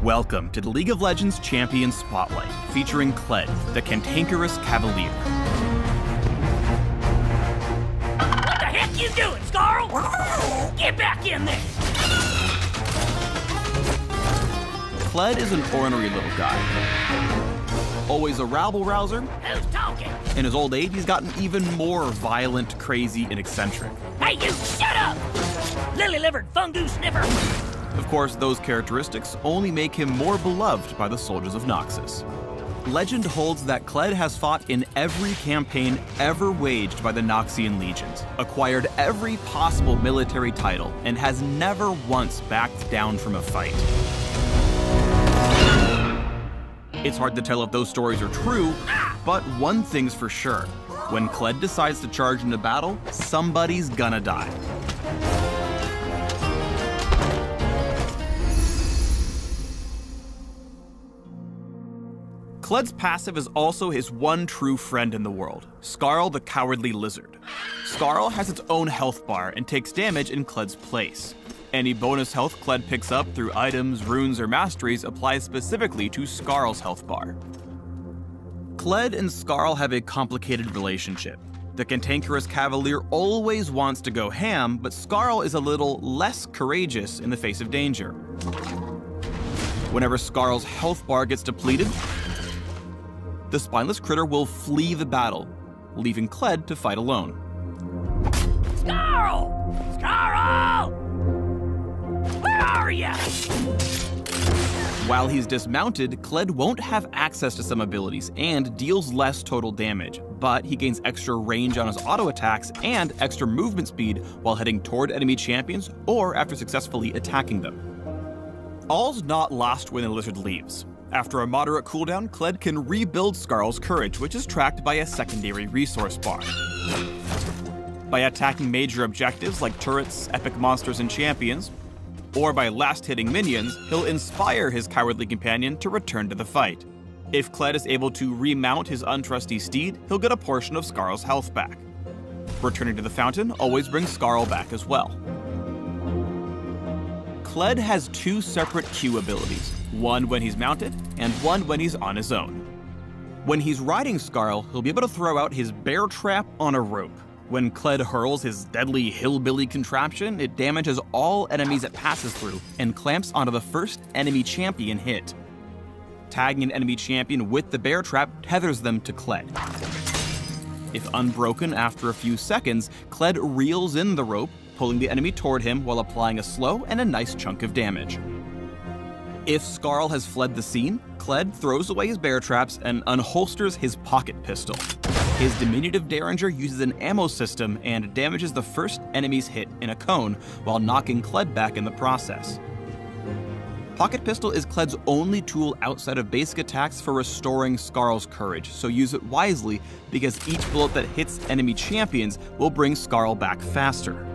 Welcome to the League of Legends Champion Spotlight, featuring Kled, the cantankerous Cavalier. What the heck you doing, Scarl? Get back in there! Kled is an ornery little guy. Always a rabble-rouser. Who's talking? In his old age, he's gotten even more violent, crazy, and eccentric. Hey, you, shut up! Lily-livered fungus sniffer! Of course, those characteristics only make him more beloved by the soldiers of Noxus. Legend holds that Kled has fought in every campaign ever waged by the Noxian legions, acquired every possible military title, and has never once backed down from a fight. It's hard to tell if those stories are true, but one thing's for sure. When Kled decides to charge into battle, somebody's gonna die. Kled's passive is also his one true friend in the world, Scarl the Cowardly Lizard. Scarl has its own health bar and takes damage in Kled's place. Any bonus health Kled picks up through items, runes, or masteries applies specifically to Scarl's health bar. Kled and Scarl have a complicated relationship. The cantankerous Cavalier always wants to go ham, but Scarl is a little less courageous in the face of danger. Whenever Scarl's health bar gets depleted, the spineless critter will flee the battle, leaving Kled to fight alone. Scarl! Scarl! Where are ya? While he's dismounted, Kled won't have access to some abilities and deals less total damage, but he gains extra range on his auto attacks and extra movement speed while heading toward enemy champions or after successfully attacking them. All's not lost when the lizard leaves. After a moderate cooldown, Kled can rebuild Scarl's courage, which is tracked by a secondary resource bar. By attacking major objectives like turrets, epic monsters, and champions, or by last-hitting minions, he'll inspire his cowardly companion to return to the fight. If Kled is able to remount his untrusty steed, he'll get a portion of Scarl's health back. Returning to the fountain always brings Scarl back as well. Kled has two separate Q abilities, one when he's mounted, and one when he's on his own. When he's riding Scarl, he'll be able to throw out his bear trap on a rope. When Kled hurls his deadly hillbilly contraption, it damages all enemies it passes through and clamps onto the first enemy champion hit. Tagging an enemy champion with the bear trap tethers them to Kled. If unbroken after a few seconds, Kled reels in the rope, pulling the enemy toward him while applying a slow and a nice chunk of damage. If Scarl has fled the scene, Kled throws away his bear traps and unholsters his pocket pistol. His diminutive derringer uses an ammo system and damages the first enemy's hit in a cone while knocking Kled back in the process. Pocket pistol is Kled's only tool outside of basic attacks for restoring Scarl's courage, so use it wisely because each bullet that hits enemy champions will bring Scarl back faster.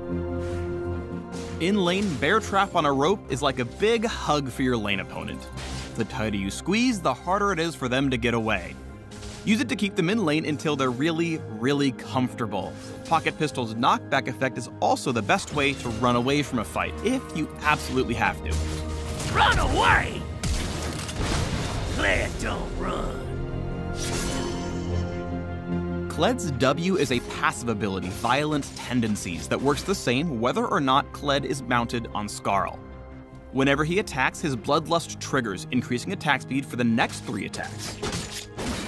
In lane, bear trap on a rope is like a big hug for your lane opponent. The tighter you squeeze, the harder it is for them to get away. Use it to keep them in lane until they're really, really comfortable. Pocket pistol's knockback effect is also the best way to run away from a fight, if you absolutely have to. Run away! Kled don't run. Kled's W is a passive ability, Violent Tendencies, that works the same whether or not Kled is mounted on Scarl. Whenever he attacks, his Bloodlust triggers, increasing attack speed for the next 3 attacks.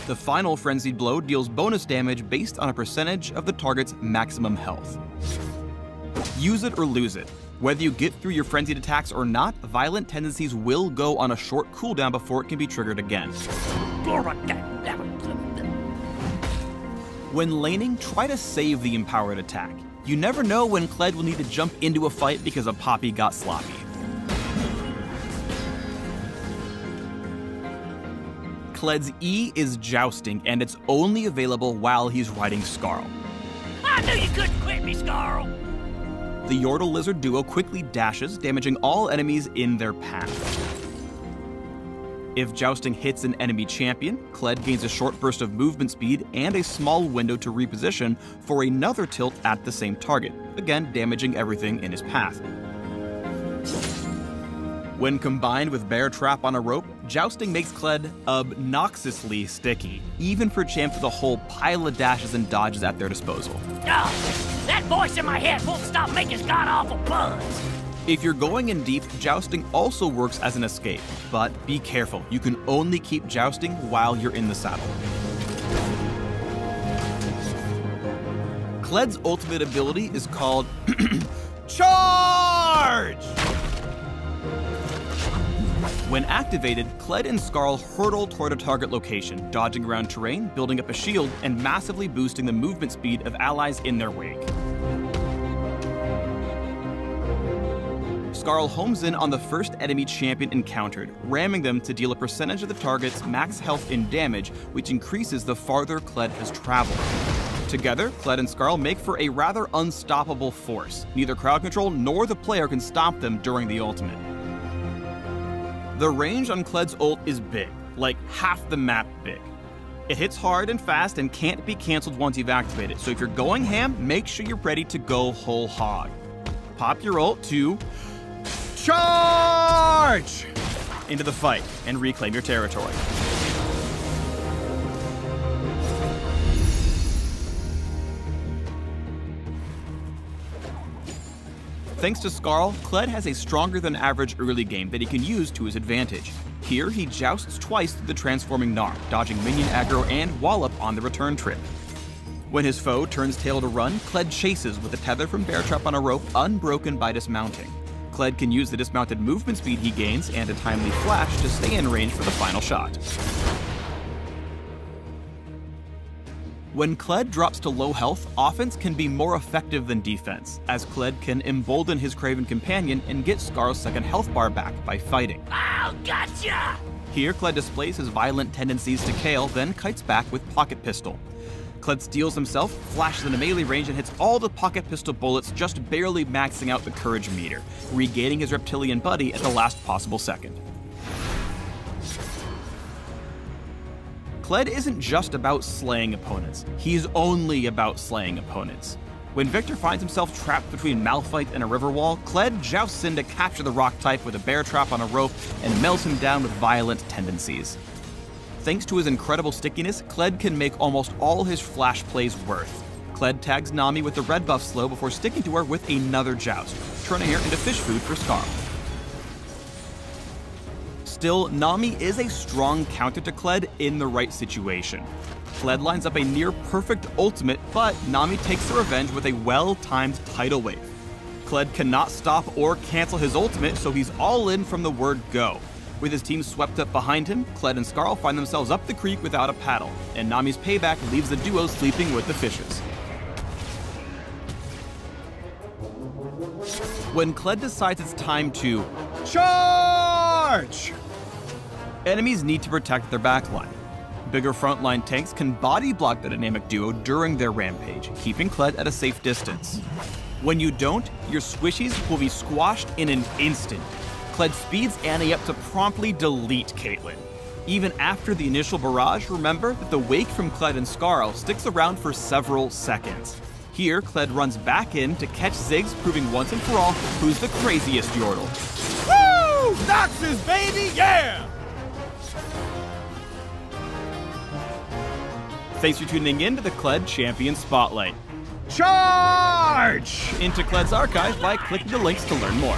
The final Frenzied Blow deals bonus damage based on a percentage of the target's maximum health. Use it or lose it. Whether you get through your frenzied attacks or not, Violent Tendencies will go on a short cooldown before it can be triggered again. When laning, try to save the empowered attack. You never know when Kled will need to jump into a fight because a Poppy got sloppy. Kled's E is Jousting, and it's only available while he's riding Scarl. I knew you couldn't quit me, Scarl! The Yordle Lizard duo quickly dashes, damaging all enemies in their path. If Jousting hits an enemy champion, Kled gains a short burst of movement speed and a small window to reposition for another tilt at the same target, again damaging everything in his path. When combined with bear trap on a rope, jousting makes Kled obnoxiously sticky, even for champs with a whole pile of dashes and dodges at their disposal. Oh, that voice in my head won't stop making god-awful puns. If you're going in deep, jousting also works as an escape, but be careful, you can only keep jousting while you're in the saddle. Kled's ultimate ability is called Charge! When activated, Kled and Skarl hurtle toward a target location, dodging around terrain, building up a shield, and massively boosting the movement speed of allies in their wake. Skarl homes in on the first enemy champion encountered, ramming them to deal a percentage of the target's max health in damage, which increases the farther Kled has traveled. Together, Kled and Skarl make for a rather unstoppable force. Neither crowd control nor the player can stop them during the ultimate. The range on Kled's ult is big, like half the map big. It hits hard and fast and can't be cancelled once you've activated, so if you're going ham, make sure you're ready to go whole hog. Pop your ult to charge into the fight and reclaim your territory. Thanks to Skarl, Kled has a stronger than average early game that he can use to his advantage. Here, he jousts twice through the transforming Gnar, dodging minion aggro and wallop on the return trip. When his foe turns tail to run, Kled chases with a tether from bear trap on a rope unbroken by dismounting. Kled can use the dismounted movement speed he gains and a timely flash to stay in range for the final shot. When Kled drops to low health, offense can be more effective than defense, as Kled can embolden his Craven companion and get Skarl's second health bar back by fighting. Oh, gotcha! Here, Kled displays his violent tendencies to Kale, then kites back with Pocket Pistol. Kled steals himself, flashes into melee range, and hits all the Pocket Pistol bullets, just barely maxing out the courage meter, regaining his reptilian buddy at the last possible second. Kled isn't just about slaying opponents, he's only about slaying opponents. When Victor finds himself trapped between Malphite and a river wall, Kled jousts in to capture the rock type with a bear trap on a rope and melts him down with violent tendencies. Thanks to his incredible stickiness, Kled can make almost all his flash plays worth. Kled tags Nami with the red buff slow before sticking to her with another joust, turning her into fish food for Skarl. Still, Nami is a strong counter to Kled in the right situation. Kled lines up a near-perfect ultimate, but Nami takes the revenge with a well-timed tidal wave. Kled cannot stop or cancel his ultimate, so he's all in from the word go. With his team swept up behind him, Kled and Skarl find themselves up the creek without a paddle, and Nami's payback leaves the duo sleeping with the fishes. When Kled decides it's time to charge, enemies need to protect their backline. Bigger frontline tanks can body block the dynamic duo during their rampage, keeping Kled at a safe distance. When you don't, your squishies will be squashed in an instant. Kled speeds Annie up to promptly delete Caitlyn. Even after the initial barrage, remember that the wake from Kled and Skarl sticks around for several seconds. Here, Kled runs back in to catch Ziggs, proving once and for all who's the craziest Yordle. Woo! Noxus, baby, yeah! Thanks for tuning in to the Kled Champion Spotlight. Charge! Into Kled's archive by clicking the links to learn more.